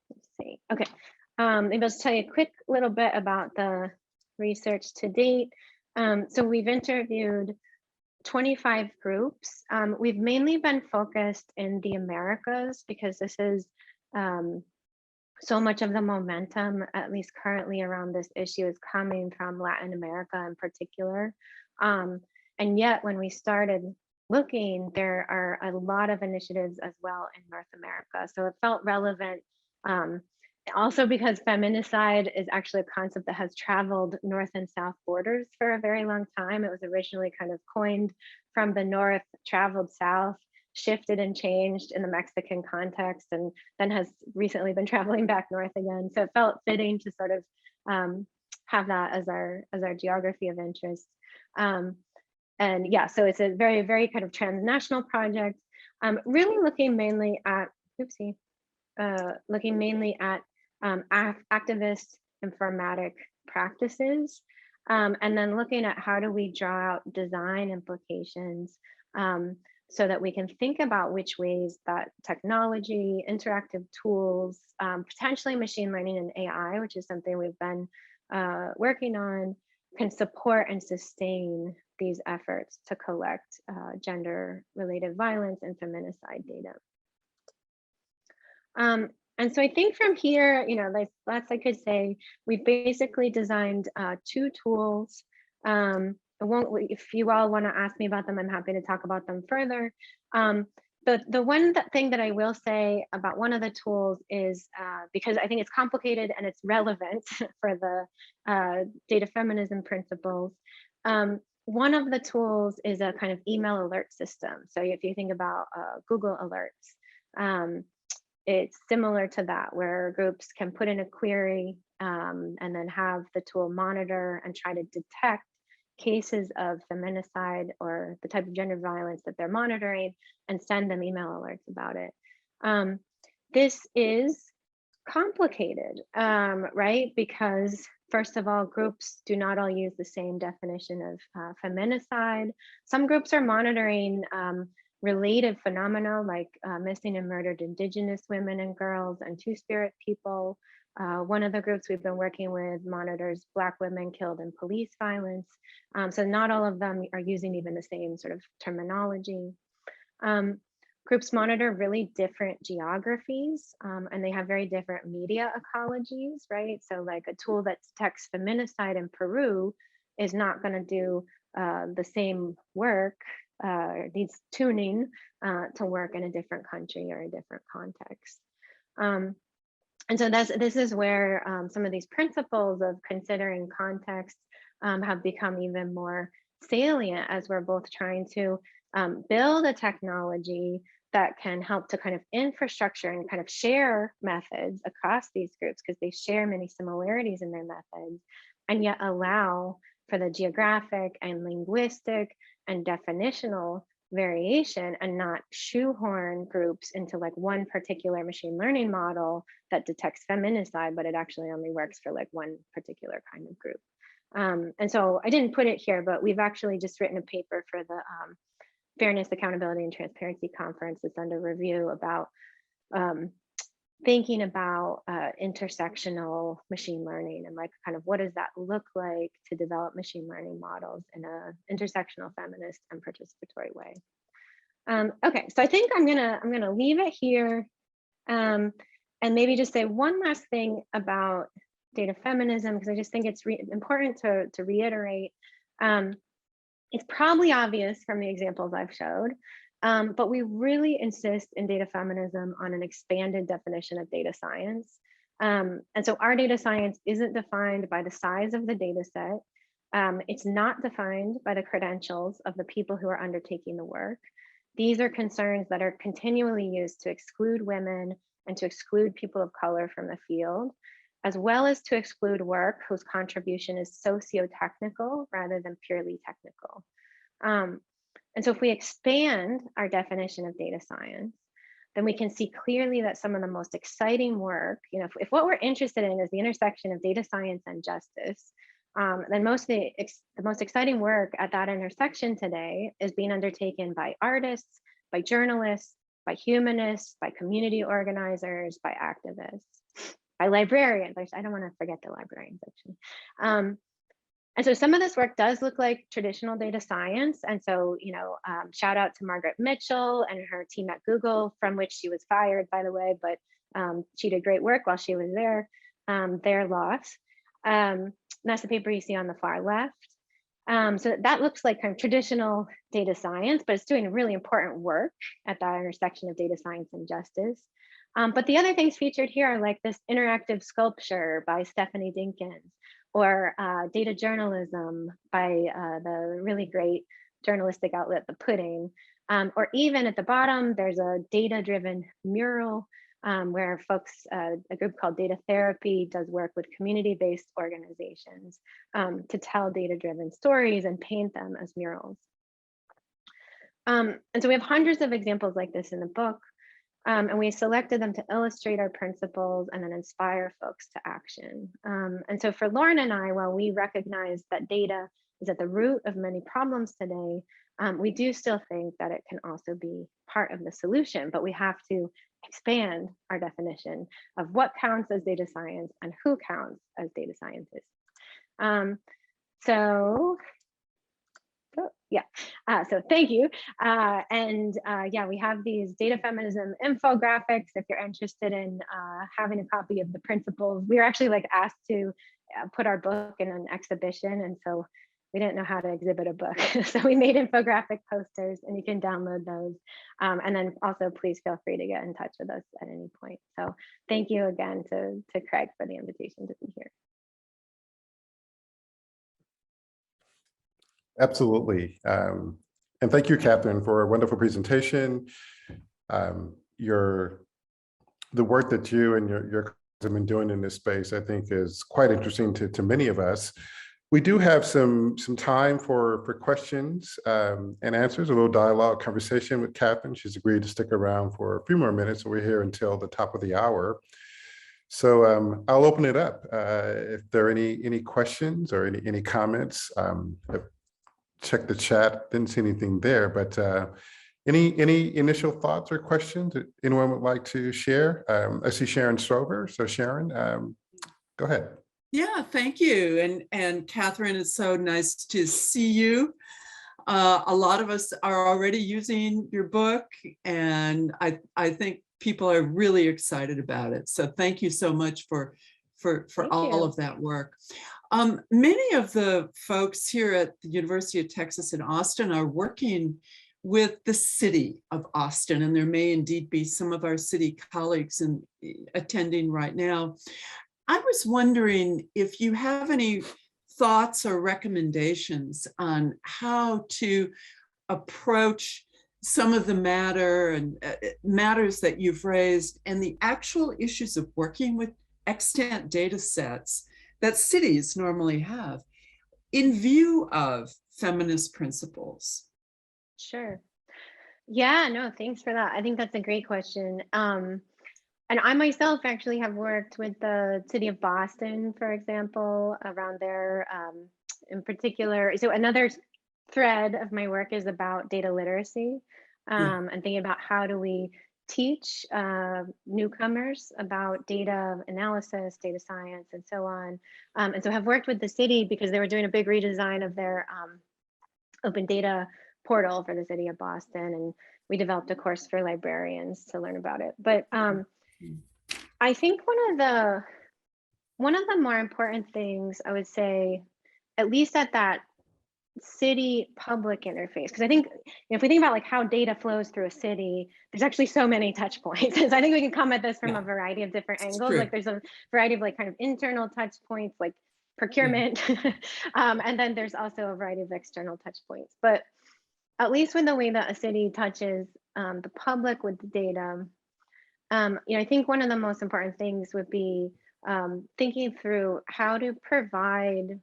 Let's see. Okay. Maybe I'll just tell you a quick little bit about the research to date. So we've interviewed 25 groups. We've mainly been focused in the Americas because this is so much of the momentum, at least currently around this issue, is coming from Latin America in particular. And yet when we started looking, there are a lot of initiatives as well in North America. So it felt relevant. Also because feminicide is actually a concept that has traveled north and south borders for a very long time. It was originally kind of coined from the north, traveled south, shifted and changed in the Mexican context, and then has recently been traveling back north again. So it felt fitting to sort of have that as our geography of interest. And yeah, so it's a very, very kind of transnational project, really looking mainly at, activist informatic practices, and then looking at how do we draw out design implications so that we can think about which ways that technology, interactive tools, potentially machine learning and AI, which is something we've been working on, can support and sustain these efforts to collect gender-related violence and feminicide data. And so I think from here, there's lots I could say. We've basically designed 2 tools. If you all want to ask me about them, I'm happy to talk about them further. The one thing that I will say about one of the tools is, because I think it's complicated and it's relevant for the data feminism principles, one of the tools is a kind of email alert system. So if you think about Google Alerts, it's similar to that, where groups can put in a query and then have the tool monitor and try to detect cases of feminicide or the type of gender violence that they're monitoring and send them email alerts about it. This is complicated, right? Because first of all, groups do not all use the same definition of feminicide. Some groups are monitoring related phenomena like missing and murdered Indigenous women and girls and Two-Spirit people. One of the groups we've been working with monitors Black women killed in police violence. So not all of them are using even the same sort of terminology. Groups monitor really different geographies, and they have very different media ecologies, right? So like a tool that detects feminicide in Peru is not going to do the same work, needs tuning to work in a different country or a different context. And so this is where some of these principles of considering context have become even more salient as we're both trying to build a technology that can help to kind of infrastructure and kind of share methods across these groups because they share many similarities in their methods, and yet allow for the geographic and linguistic and definitional variation and not shoehorn groups into like one particular machine learning model that detects feminicide, but it actually only works for like one particular kind of group. And so I didn't put it here, but we've actually just written a paper for the Fairness, Accountability, and Transparency Conference that's under review about thinking about intersectional machine learning and like kind of what does that look like to develop machine learning models in a intersectional, feminist, and participatory way. Okay, so I think I'm gonna leave it here and maybe just say one last thing about data feminism because I just think it's important to reiterate. It's probably obvious from the examples I've showed, but we really insist in data feminism on an expanded definition of data science. And so our data science isn't defined by the size of the data set. It's not defined by the credentials of the people who are undertaking the work. These are concerns that are continually used to exclude women and to exclude people of color from the field, as well as to exclude work whose contribution is socio-technical rather than purely technical. And so if we expand our definition of data science, then we can see clearly that some of the most exciting work, if what we're interested in is the intersection of data science and justice, then the most exciting work at that intersection today is being undertaken by artists, by journalists, by humanists, by community organizers, by activists, by librarians. I don't want to forget the librarians actually. And so some of this work does look like traditional data science. And so, shout out to Margaret Mitchell and her team at Google, from which she was fired, by the way, but she did great work while she was there, their loss. That's the paper you see on the far left. So that looks like kind of traditional data science, but it's doing really important work at that intersection of data science and justice. But the other things featured here are like this interactive sculpture by Stephanie Dinkins, or data journalism by the really great journalistic outlet, The Pudding. Or even at the bottom, there's a data-driven mural where folks, a group called Data Therapy does work with community-based organizations to tell data-driven stories and paint them as murals. And so we have hundreds of examples like this in the book. And we selected them to illustrate our principles and then inspire folks to action. And so for Lauren and I, while we recognize that data is at the root of many problems today, we do still think that it can also be part of the solution, but we have to expand our definition of what counts as data science and who counts as data scientists. So thank you. Yeah, we have these data feminism infographics if you're interested in having a copy of the principles. We were actually like asked to put our book in an exhibition, and so we didn't know how to exhibit a book. So we made infographic posters and you can download those. And then also please feel free to get in touch with us at any point. So thank you again to Craig for the invitation to be here. Absolutely. And thank you, Catherine, for a wonderful presentation. The work that you and your been doing in this space, I think, is quite interesting to many of us. We do have some time for questions and answers, a little dialogue conversation with Catherine. She's agreed to stick around for a few more minutes, and we're here until the top of the hour. So I'll open it up. If there are any questions or any comments, check the chat, didn't see anything there, but any initial thoughts or questions that anyone would like to share? I see Sharon Strover. So Sharon, go ahead. Yeah, thank you. And Catherine, it's so nice to see you. A lot of us are already using your book, and I think people are really excited about it. So thank you so much for all of that work. Many of the folks here at the University of Texas in Austin are working with the city of Austin, and there may indeed be some of our city colleagues attending right now. I was wondering if you have any thoughts or recommendations on how to approach some of the matters that you've raised and the actual issues of working with extant data sets that cities normally have in view of feminist principles. Sure. Yeah, no, thanks for that. I think that's a great question. And I myself actually have worked with the city of Boston, for example, around there in particular. So another thread of my work is about data literacy and thinking about how do we teach newcomers about data analysis, data science, and so on. And so I have worked with the city because they were doing a big redesign of their open data portal for the city of Boston. And we developed a course for librarians to learn about it. But I think one of the more important things I would say, at least at that city public interface, because I think if we think about like how data flows through a city, there's actually so many touch points. So I think we can come at this from a variety of different angles. Like there's a variety of like kind of internal touch points, like procurement, and then there's also a variety of external touch points. But at least with the way that a city touches the public with the data, I think one of the most important things would be thinking through how to provide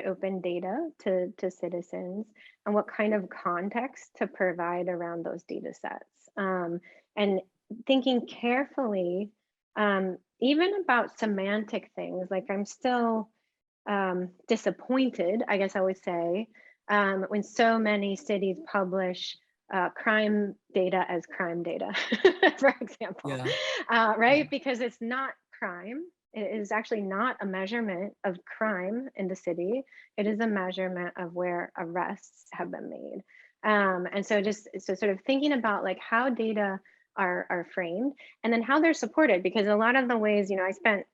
open data to citizens and what kind of context to provide around those data sets. And thinking carefully, even about semantic things, like I'm still disappointed, I guess I would say, when so many cities publish crime data as crime data, for example, right? Because it's not crime. It is actually not a measurement of crime in the city. It is a measurement of where arrests have been made. And so sort of thinking about like how data are framed and then how they're supported, because a lot of the ways, I spent,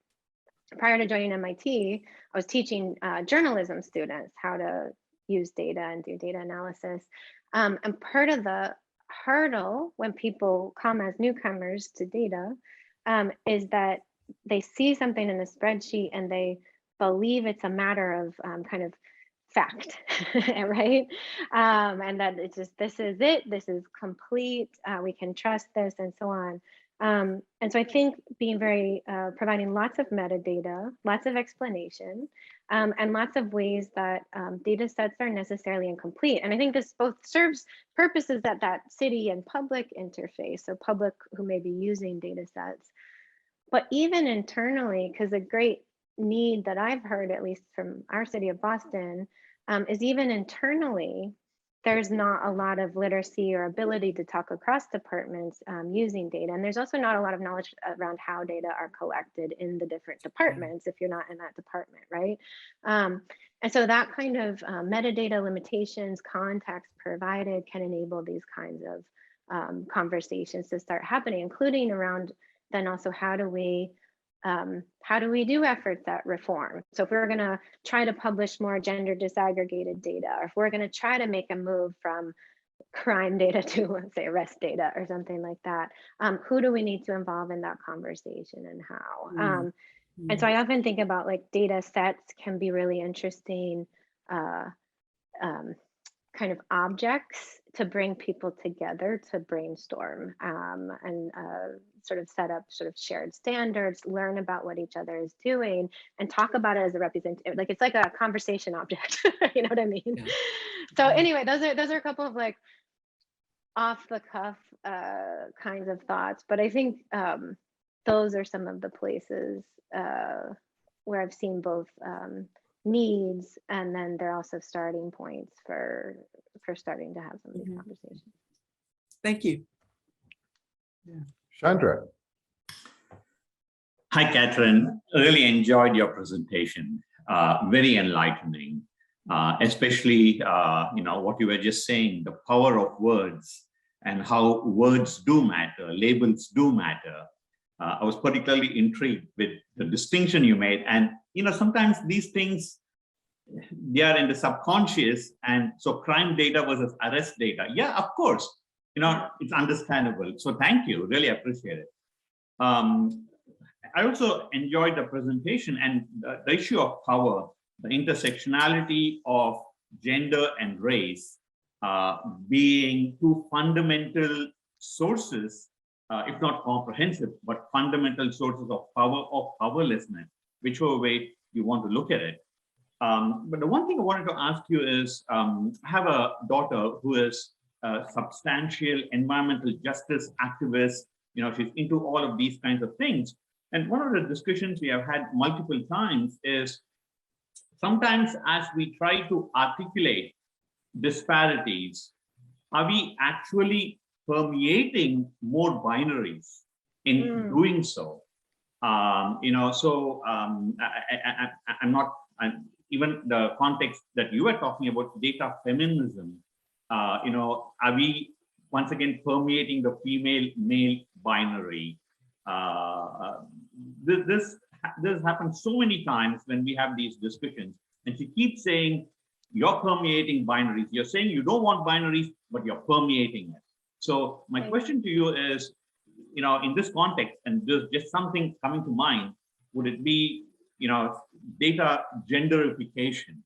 prior to joining MIT, I was teaching journalism students how to use data and do data analysis. And part of the hurdle when people come as newcomers to data is that they see something in the spreadsheet and they believe it's a matter of kind of fact, right? And that it's just, this is it, this is complete, we can trust this, and so on. And so I think being very, providing lots of metadata, lots of explanation, and lots of ways that data sets are necessarily incomplete. And I think this both serves purposes at that city and public interface, so public who may be using data sets, but even internally, because a great need that I've heard, at least from our city of Boston, is even internally, there's not a lot of literacy or ability to talk across departments using data. And there's also not a lot of knowledge around how data are collected in the different departments if you're not in that department, right? And so that kind of metadata limitations, context provided can enable these kinds of conversations to start happening, including around then also how do we do efforts at reform? So if we're going to try to publish more gender disaggregated data, or if we're going to try to make a move from crime data to, let's say, arrest data or something like that, who do we need to involve in that conversation and how? And so I often think about like data sets can be really interesting kind of objects to bring people together to brainstorm and sort of set up sort of shared standards, learn about what each other is doing, and talk about it as a representative. Like it's like a conversation object. You know what I mean? Yeah. So anyway, those are a couple of like off the cuff kinds of thoughts, but I think those are some of the places where I've seen both needs, and then they're also starting points for starting to have some of these conversations. Thank you. Chandra. Hi, Catherine. Really enjoyed your presentation. Very enlightening, especially what you were just saying, the power of words and how words do matter, labels do matter. I was particularly intrigued with the distinction you made. And sometimes these things, they are in the subconscious, and so crime data versus arrest data. Yeah, of course, it's understandable. So thank you, really appreciate it. I also enjoyed the presentation and the issue of power, the intersectionality of gender and race being two fundamental sources, if not comprehensive, but fundamental sources of power or powerlessness, whichever way you want to look at it. But the one thing I wanted to ask you is, I have a daughter who is a substantial environmental justice activist. She's into all of these kinds of things. And one of the discussions we have had multiple times is sometimes as we try to articulate disparities, are we actually permeating more binaries in doing so? I'm even the context that you were talking about, data feminism, are we once again permeating the female-male binary? This happens so many times when we have these discussions, and she keeps saying, you're permeating binaries. You're saying you don't want binaries, but you're permeating it. So my question to you is, in this context, and there's just something coming to mind, would it be, data genderification?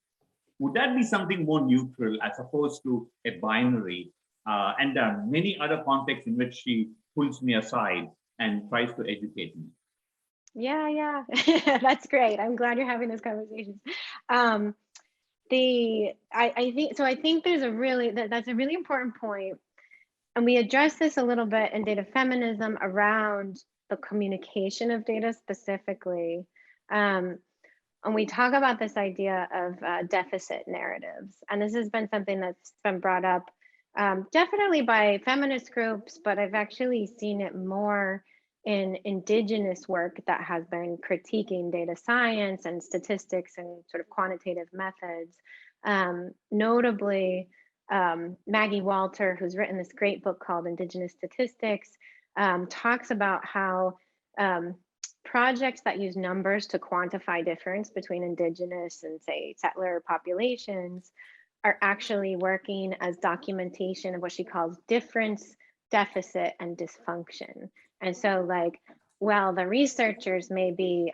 Would that be something more neutral as opposed to a binary? And there are many other contexts in which she pulls me aside and tries to educate me. Yeah, that's great. I'm glad you're having this conversation. I think there's that's a really important point. And we address this a little bit in data feminism around the communication of data specifically. And we talk about this idea of deficit narratives. And this has been something that's been brought up definitely by feminist groups, but I've actually seen it more in indigenous work that has been critiquing data science and statistics and sort of quantitative methods. Notably, Maggie Walter, who's written this great book called Indigenous Statistics, talks about how projects that use numbers to quantify difference between indigenous and, say, settler populations are actually working as documentation of what she calls difference, deficit, and dysfunction. And so, like, well, the researchers may be,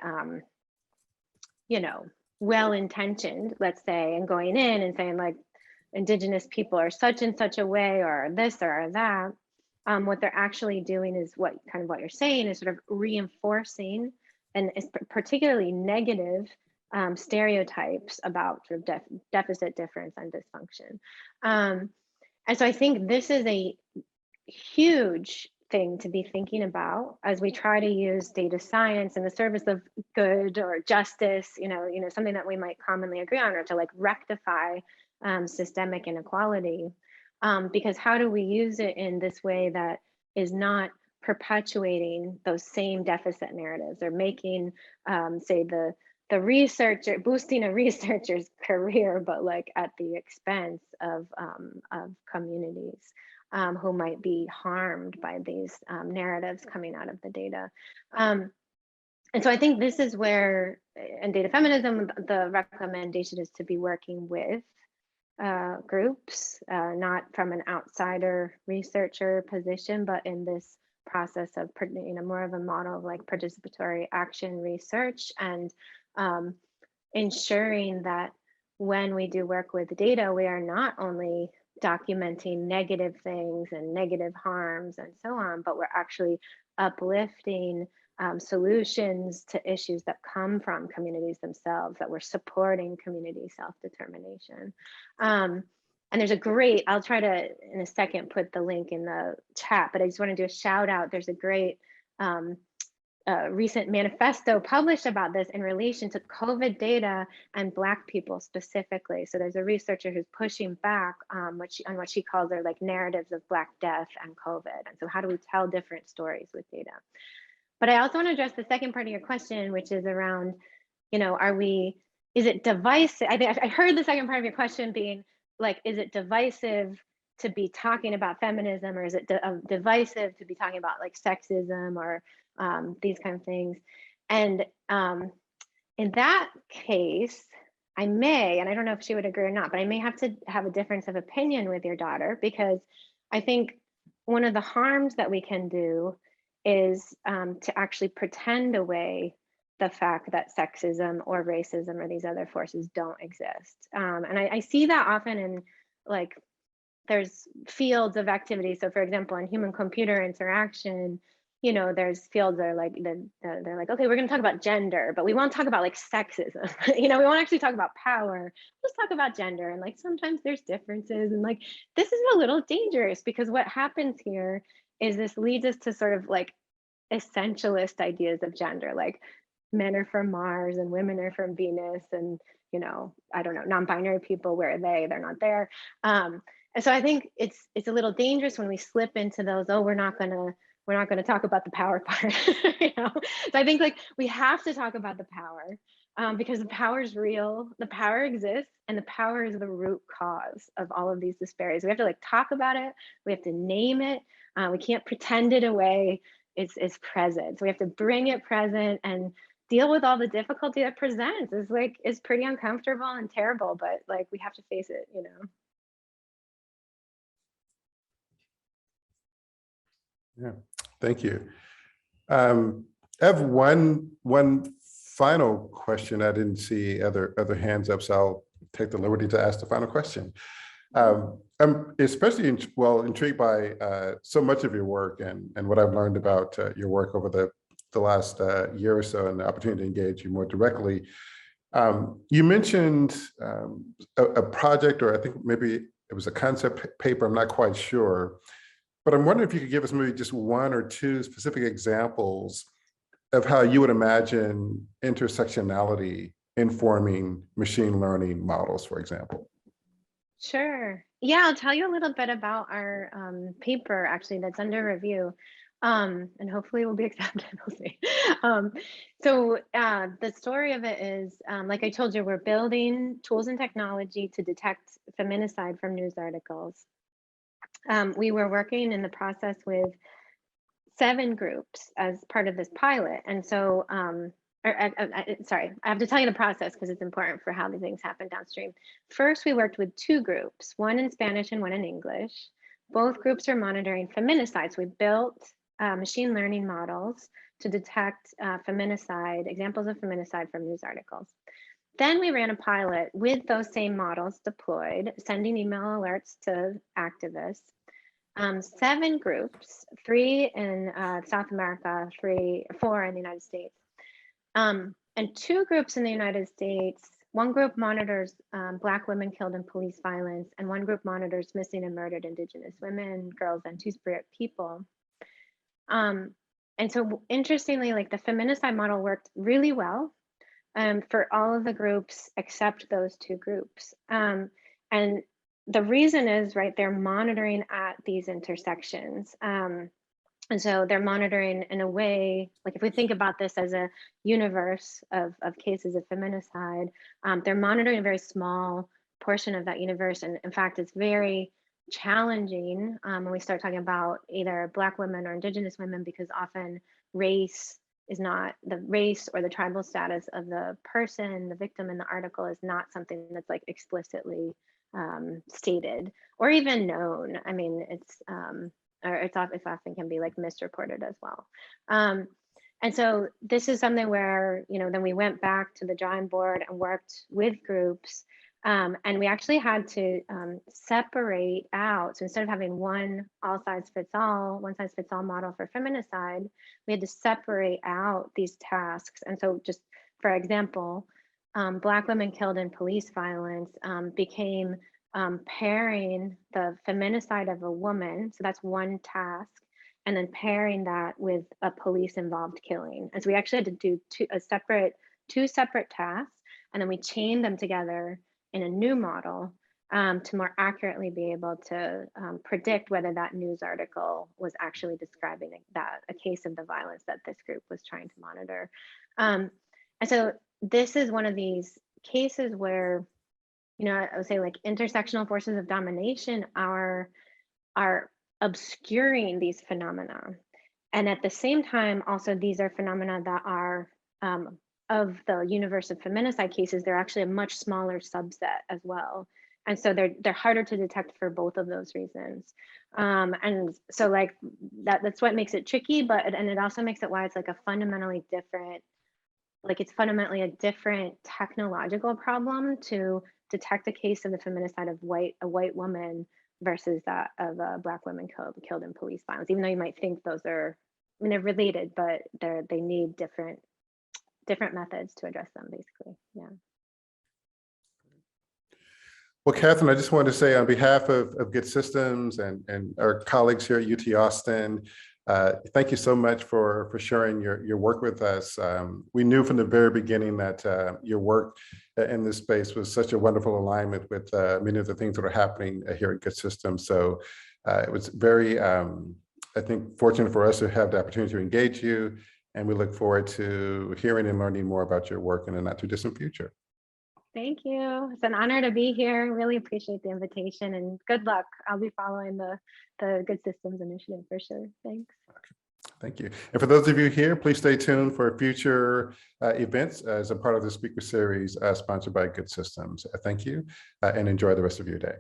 well-intentioned, let's say, and going in and saying, like, indigenous people are such and such a way, or this or that. What they're actually doing is what you're saying is sort of reinforcing, and it's particularly negative stereotypes about sort of deficit, difference, and dysfunction. And so I think this is a huge thing to be thinking about as we try to use data science in the service of good or justice, something that we might commonly agree on, or to like rectify systemic inequality. Because how do we use it in this way that is not perpetuating those same deficit narratives, or making, say, the researcher, boosting a researcher's career, but like at the expense of communities who might be harmed by these narratives coming out of the data. And so I think this is where, in data feminism, the recommendation is to be working with groups, not from an outsider researcher position, but in this process of more of a model of like participatory action research, and ensuring that when we do work with data, we are not only documenting negative things and negative harms and so on, but we're actually uplifting solutions to issues that come from communities themselves, that we're supporting community self-determination. And there's a great, I'll try to, in a second, put the link in the chat, but I just want to do a shout out. There's a great recent manifesto published about this in relation to COVID data and Black people specifically. So there's a researcher who's pushing back on what she calls their like narratives of Black death and COVID. And so how do we tell different stories with data? But I also want to address the second part of your question, which is around, you know, is it divisive? I heard the second part of your question being like, is it divisive to be talking about feminism, or is it divisive to be talking about like sexism or these kind of things? And in that case, I may, and I don't know if she would agree or not, but I may have to have a difference of opinion with your daughter, because I think one of the harms that we can do is to actually pretend away the fact that sexism or racism or these other forces don't exist. And I see that often in like, there's fields of activity. So for example, in human computer interaction, you know, there's fields that are like, they're like, okay, we're gonna talk about gender, but we won't talk about like sexism. You know, we won't actually talk about power. Let's talk about gender. And like, sometimes there's differences, and like, this is a little dangerous, because what happens here is this leads us to sort of like essentialist ideas of gender, like men are from Mars and women are from Venus, and, you know, I don't know, non-binary people, where are they? They're not there. And so I think it's a little dangerous when we slip into those, oh, we're not gonna talk about the power part. You know? So I think like we have to talk about the power, because the power is real, the power exists, and the power is the root cause of all of these disparities. We have to like talk about it, we have to name it, we can't pretend it away. It's present. So we have to bring it present and deal with all the difficulty that presents. It's pretty uncomfortable and terrible, but like we have to face it, you know. Yeah, thank you. I have one final question. I didn't see other hands up, so I'll take the liberty to ask the final question. I'm especially intrigued by so much of your work and what I've learned about your work over the last year or so, and the opportunity to engage you more directly. You mentioned a project, or I think maybe it was a concept paper, I'm not quite sure, but I'm wondering if you could give us maybe just one or two specific examples of how you would imagine intersectionality informing machine learning models, for example. Sure. Yeah, I'll tell you a little bit about our paper actually that's under review, and hopefully will be accepted. We'll see. So the story of it is, like I told you, we're building tools and technology to detect feminicide from news articles. We were working in the process with 7 groups as part of this pilot, and so sorry, I have to tell you the process because it's important for how these things happen downstream. First, we worked with 2 groups, one in Spanish and one in English. Both groups are monitoring feminicides. We built machine learning models to detect feminicide, examples of feminicide from news articles. Then we ran a pilot with those same models deployed, sending email alerts to activists. 7 groups, 3 in South America, 4 in the United States. And 2 groups in the United States. One group monitors Black women killed in police violence, and one group monitors missing and murdered Indigenous women, girls, and Two-Spirit people. And so interestingly, like the feminicide model worked really well for all of the groups except those 2 groups. And the reason is, right, they're monitoring at these intersections. And so they're monitoring in a way, like if we think about this as a universe of cases of feminicide, they're monitoring a very small portion of that universe. And in fact, it's very challenging when we start talking about either Black women or Indigenous women, because often race is not, the race or the tribal status of the person, the victim in the article, is not something that's like explicitly stated or even known. I mean, it often can be like misreported as well. And so this is something where, you know, then we went back to the drawing board and worked with groups And we actually had to separate out. So instead of having one one size fits all model for feminicide, we had to separate out these tasks. And so just for example, Black women killed in police violence became pairing the feminicide of a woman. So that's one task. And then pairing that with a police involved killing. And so we actually had to do two separate tasks, and then we chained them together in a new model to more accurately be able to predict whether that news article was actually describing a case of the violence that this group was trying to monitor. And so this is one of these cases where, you know, I would say like intersectional forces of domination are obscuring these phenomena. And at the same time, also these are phenomena that are of the universe of feminicide cases, they're actually a much smaller subset as well. And so they're harder to detect for both of those reasons. And so like that's what makes it tricky, and it also makes it why it's like a fundamentally different, like it's fundamentally a different technological problem to detect a case of the feminicide of a white woman versus that of a Black woman killed in police violence, even though you might think those are, I mean, they're related, but they need different methods to address them, basically. Yeah. Well, Catherine, I just wanted to say on behalf of Good Systems and our colleagues here at UT Austin, thank you so much for sharing your work with us. We knew from the very beginning that your work in this space was such a wonderful alignment with many of the things that are happening here at Good Systems. So it was very, I think, fortunate for us to have the opportunity to engage you, and we look forward to hearing and learning more about your work in the not too distant future. Thank you. It's an honor to be here. Really appreciate the invitation, and good luck. I'll be following the Good Systems initiative for sure. Thanks. Okay. Thank you. And for those of you here, please stay tuned for future events as a part of the speaker series sponsored by Good Systems. Thank you and enjoy the rest of your day.